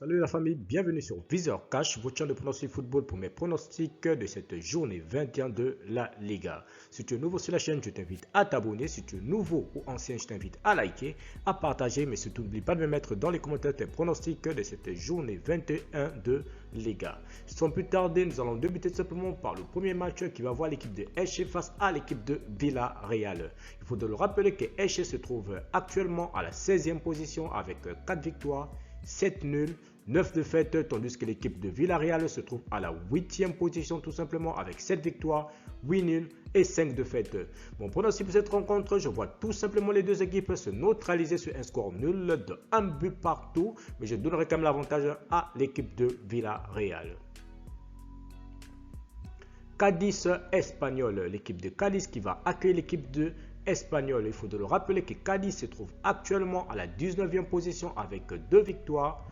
Salut la famille, bienvenue sur Viseur Cash, votre chaîne de pronostic football pour mes pronostics de cette journée 21 de la Liga. Si tu es nouveau sur la chaîne, je t'invite à t'abonner. Si tu es nouveau ou ancien, je t'invite à liker, à partager, mais surtout n'oublie pas de me mettre dans les commentaires tes pronostics de cette journée 21 de Liga. Sans plus tarder, nous allons débuter simplement par le premier match qui va voir l'équipe de Elche face à l'équipe de Villarreal. Il faut de le rappeler que Elche se trouve actuellement à la 16e position avec 4 victoires, 7 nuls, 9 défaites, tandis que l'équipe de Villarreal se trouve à la 8e position tout simplement avec 7 victoires, 8 nuls et 5 défaites. Mon pronostic pour cette rencontre, je vois tout simplement les deux équipes se neutraliser sur un score nul de 1 but partout, mais je donnerai quand même l'avantage à l'équipe de Villarreal. Cadiz Espagnol, l'équipe de Cadiz qui va accueillir l'équipe de Espagnol. Il faut de le rappeler que Cadiz se trouve actuellement à la 19e position avec 2 victoires,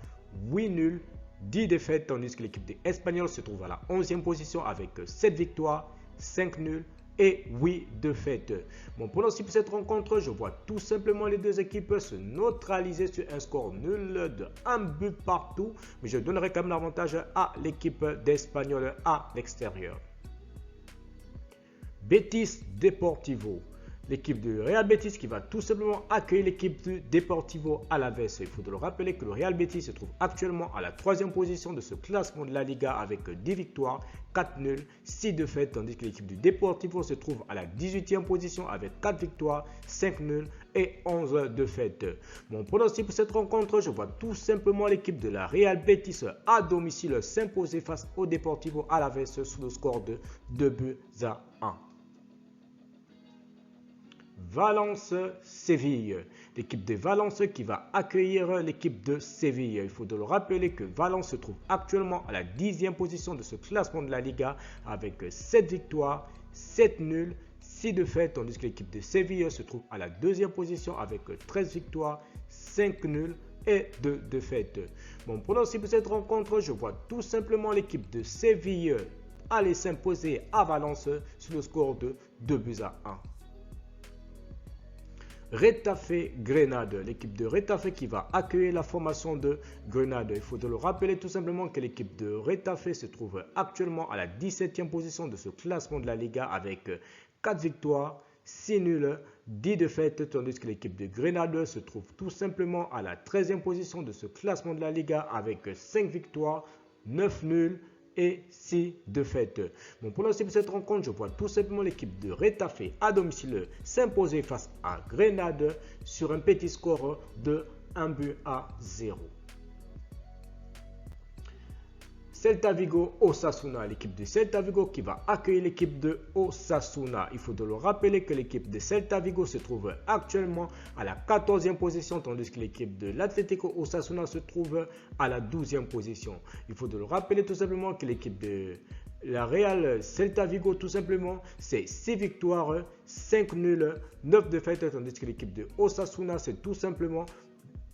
8 nuls, 10 défaites, tandis que l'équipe des Espagnols se trouve à la 11e position avec 7 victoires, 5 nuls et 8 défaites. Mon pronostic pour cette rencontre, je vois tout simplement les deux équipes se neutraliser sur un score nul de 1 but partout, mais je donnerai quand même l'avantage à l'équipe d'Espagnols à l'extérieur. Betis Deportivo. L'équipe de Real Betis qui va tout simplement accueillir l'équipe de Deportivo Alaves. Il faut de le rappeler que le Real Betis se trouve actuellement à la 3e position de ce classement de la Liga avec 10 victoires, 4 nuls, 6 défaites, tandis que l'équipe du Deportivo se trouve à la 18e position avec 4 victoires, 5 nuls et 11 défaites. Mon pronostic pour cette rencontre, je vois tout simplement l'équipe de la Real Betis à domicile s'imposer face au Deportivo Alaves sous le score de 2 buts à 1. Valence-Séville. L'équipe de Valence qui va accueillir l'équipe de Séville. Il faut de le rappeler que Valence se trouve actuellement à la 10e position de ce classement de la Liga avec 7 victoires, 7 nuls, 6 défaites, tandis que l'équipe de Séville se trouve à la 2e position avec 13 victoires, 5 nuls et 2 défaites. Mon pronostic pour cette rencontre, je vois tout simplement l'équipe de Séville aller s'imposer à Valence sur le score de 2 buts à 1. Retafe-Grenade, l'équipe de Retafe qui va accueillir la formation de Grenade. Il faut de le rappeler tout simplement que l'équipe de Retafe se trouve actuellement à la 17e position de ce classement de la Liga avec 4 victoires, 6 nuls, 10 défaites, tandis que l'équipe de Grenade se trouve tout simplement à la 13e position de ce classement de la Liga avec 5 victoires, 9 nuls et 6 défaites. Mon pronostic pour cette rencontre, je vois tout simplement l'équipe de Retafe à domicile s'imposer face à Grenade sur un petit score de 1 but à 0. Celta Vigo Osasuna, l'équipe de Celta Vigo qui va accueillir l'équipe de Osasuna. Il faut de le rappeler que l'équipe de Celta Vigo se trouve actuellement à la 14e position, tandis que l'équipe de l'Atlético Osasuna se trouve à la 12e position. Il faut de le rappeler tout simplement que l'équipe de la Real Celta Vigo, tout simplement, c'est 6 victoires, 5 nuls, 9 défaites, tandis que l'équipe de Osasuna, c'est tout simplement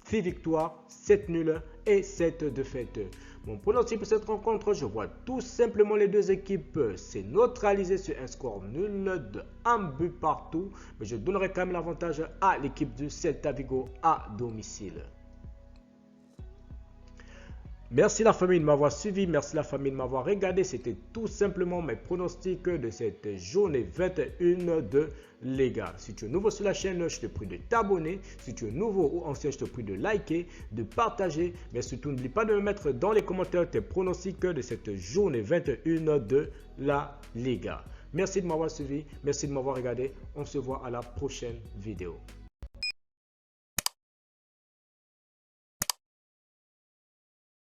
6 victoires, 7 nuls et 7 défaites. Mon pronostic pour cette rencontre, je vois tout simplement les deux équipes se neutraliser sur un score nul de 1 but partout, mais je donnerai quand même l'avantage à l'équipe de Celta Vigo à domicile. Merci la famille de m'avoir suivi, merci la famille de m'avoir regardé. C'était tout simplement mes pronostics de cette journée 21 de Liga. Si tu es nouveau sur la chaîne, je te prie de t'abonner. Si tu es nouveau ou ancien, je te prie de liker, de partager. Mais surtout, n'oublie pas de me mettre dans les commentaires tes pronostics de cette journée 21 de la Liga. Merci de m'avoir suivi, merci de m'avoir regardé. On se voit à la prochaine vidéo.